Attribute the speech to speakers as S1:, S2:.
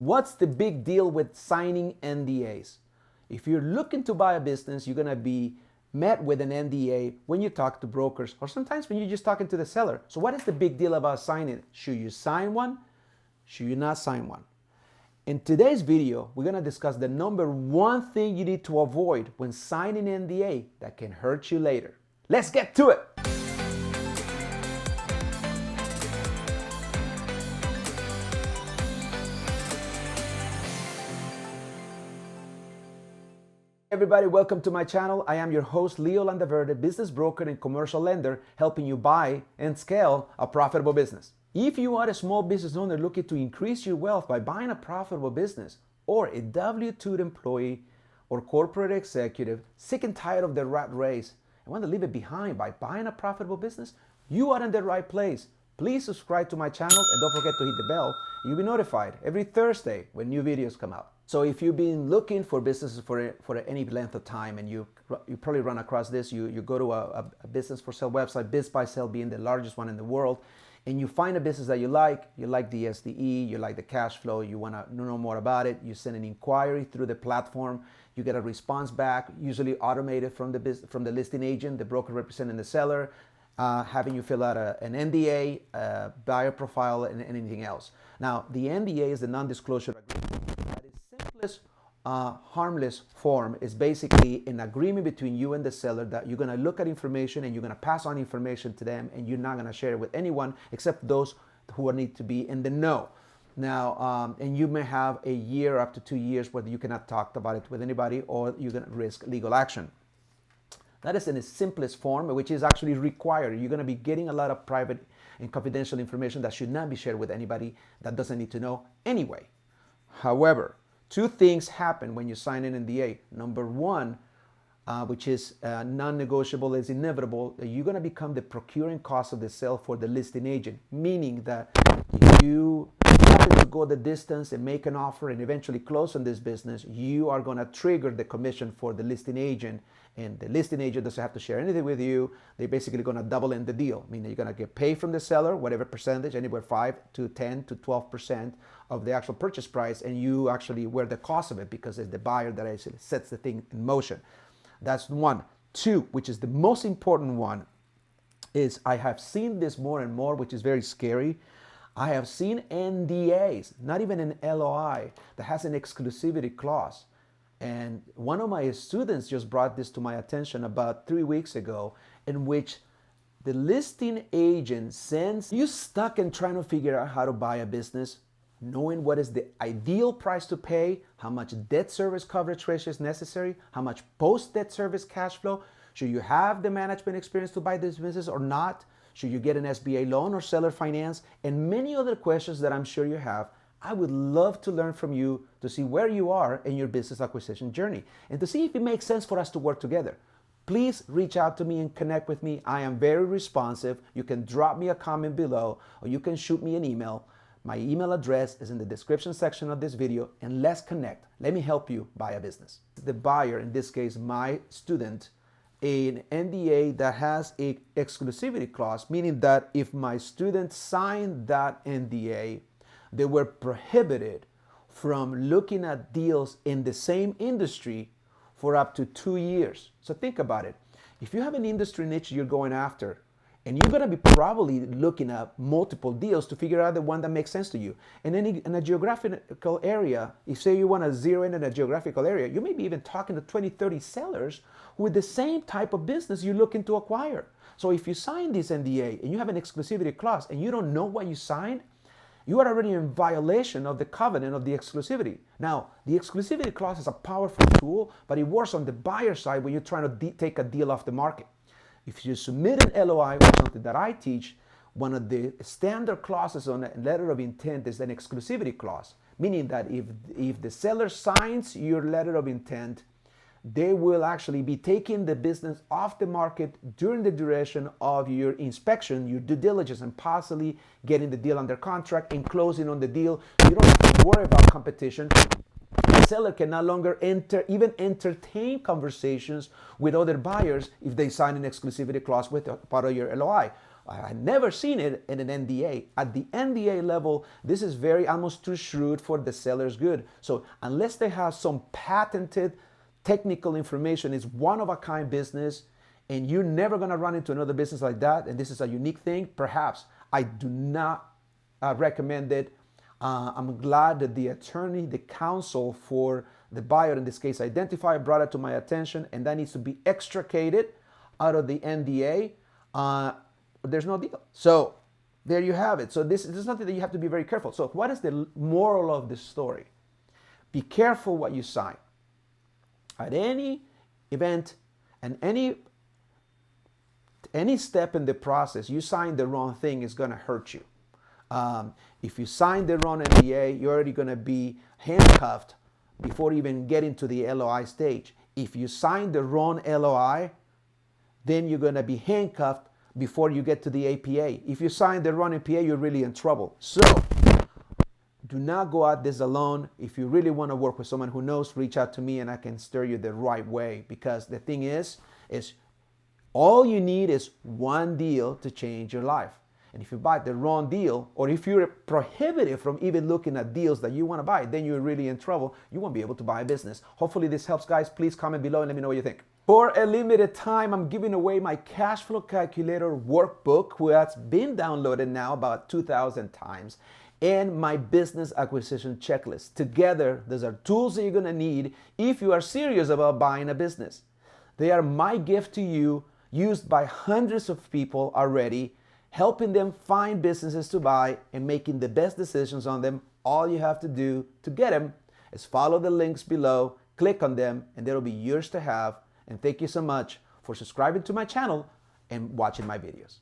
S1: What's the big deal with signing NDAs? If you're looking to buy a business, you're going to be met with an NDA when you talk to brokers or sometimes when you're just talking to the seller. So what is the big deal about signing it? Should you sign one? Should you not sign one? In today's video, we're going to discuss the number one thing you need to avoid when signing an NDA that can hurt you later. Let's get to it. Everybody, welcome to my channel. I am your host, Leo Landaverde, business broker and commercial lender, helping you buy and scale a profitable business. If you are a small business owner looking to increase your wealth by buying a profitable business, or a W-2 employee or corporate executive sick and tired of the rat race and want to leave it behind by buying a profitable business, you are in the right place. Please subscribe to my channel and don't forget to hit the bell. You'll be notified every Thursday when new videos come out. So if you've been looking for businesses for any length of time and you probably run across this, you go to a business for sale website, BizBuySell being the largest one in the world, and you find a business that you like the SDE, you like the cash flow, you want to know more about it, you send an inquiry through the platform, you get a response back, usually automated from the listing agent, the broker representing the seller, having you fill out an NDA, buyer profile, and anything else. Now, the NDA is the non-disclosure agreement. Simplest, harmless form is basically an agreement between you and the seller that you're going to look at information and you're going to pass on information to them, and you're not going to share it with anyone except those who need to be in the know. Now, and you may have a year up to 2 years where you cannot talk about it with anybody, or you're going to risk legal action. That is in its simplest form, which is actually required. You're going to be getting a lot of private and confidential information that should not be shared with anybody that doesn't need to know anyway. However, two things happen when you sign an NDA. Number one, which is non-negotiable, is inevitable, that you're going to become the procuring cost of the sale for the listing agent, meaning that if you happen to go the distance and make an offer and eventually close on this business, you are going to trigger the commission for the listing agent, and the listing agent doesn't have to share anything with you. They're basically going to double in the deal, meaning you're going to get paid from the seller, whatever percentage, anywhere 5 to 10 to 12% of the actual purchase price, and you actually wear the cost of it because it's the buyer that actually sets the thing in motion. That's one. Two, which is the most important one, is I have seen this more and more, which is very scary. I have seen NDAs, not even an LOI, that has an exclusivity clause. And one of my students just brought this to my attention about 3 weeks ago, in which the listing agent sends you stuck in trying to figure out how to buy a business, knowing what is the ideal price to pay, how much debt service coverage ratio is necessary, how much post-debt service cash flow, should you have the management experience to buy this business or not, should you get an SBA loan or seller finance, and many other questions that I'm sure you have. I would love to learn from you to see where you are in your business acquisition journey and to see if it makes sense for us to work together. Please reach out to me and connect with me. I am very responsive. You can drop me a comment below, or you can shoot me an email. My email address is in the description section of this video, and let's connect. Let me help you buy a business. The buyer, in this case, my student, an NDA that has an exclusivity clause, meaning that if my student signed that NDA, they were prohibited from looking at deals in the same industry for up to 2 years. So think about it. If you have an industry niche you're going after, and you're going to be probably looking at multiple deals to figure out the one that makes sense to you. And then in a geographical area, if say you want to zero in a geographical area, you may be even talking to 20, 30 sellers with the same type of business you're looking to acquire. So if you sign this NDA and you have an exclusivity clause and you don't know what you signed, you are already in violation of the covenant of the exclusivity. Now, the exclusivity clause is a powerful tool, but it works on the buyer side when you're trying to take a deal off the market. If you submit an LOI, which is something that I teach, one of the standard clauses on a letter of intent is an exclusivity clause, meaning that if the seller signs your letter of intent, they will actually be taking the business off the market during the duration of your inspection, your due diligence, and possibly getting the deal under contract and closing on the deal. You don't have to worry about competition. The seller can no longer even entertain conversations with other buyers if they sign an exclusivity clause with part of your LOI. I've never seen it in an NDA. At the NDA level, this is almost too shrewd for the seller's good. So unless they have some patented technical information, it's one-of-a-kind business, and you're never going to run into another business like that, and this is a unique thing, perhaps. I do not recommend it. I'm glad that the attorney, the counsel for the buyer in this case, identified, brought it to my attention, and that needs to be extricated out of the NDA. There's no deal. So there you have it. So this is something that you have to be very careful. So what is the moral of this story? Be careful what you sign. At any event and any step in the process, you sign the wrong thing, is going to hurt you. If you sign the wrong NDA, you're already going to be handcuffed before even getting to the LOI stage. If you sign the wrong LOI, then you're going to be handcuffed before you get to the APA. If you sign the wrong APA, you're really in trouble. So do not go at this alone. If you really want to work with someone who knows, reach out to me and I can steer you the right way. Because the thing is all you need is one deal to change your life. And if you buy the wrong deal, or if you're prohibited from even looking at deals that you want to buy, then you're really in trouble. You won't be able to buy a business. Hopefully this helps, guys. Please comment below and let me know what you think. For a limited time, I'm giving away my cash flow calculator workbook, which has been downloaded now about 2,000 times, and my business acquisition checklist. Together, those are tools that you're going to need if you are serious about buying a business. They are my gift to you, used by hundreds of people already, helping them find businesses to buy and making the best decisions on them. All you have to do to get them is follow the links below, click on them, and they'll be yours to have. And thank you so much for subscribing to my channel and watching my videos.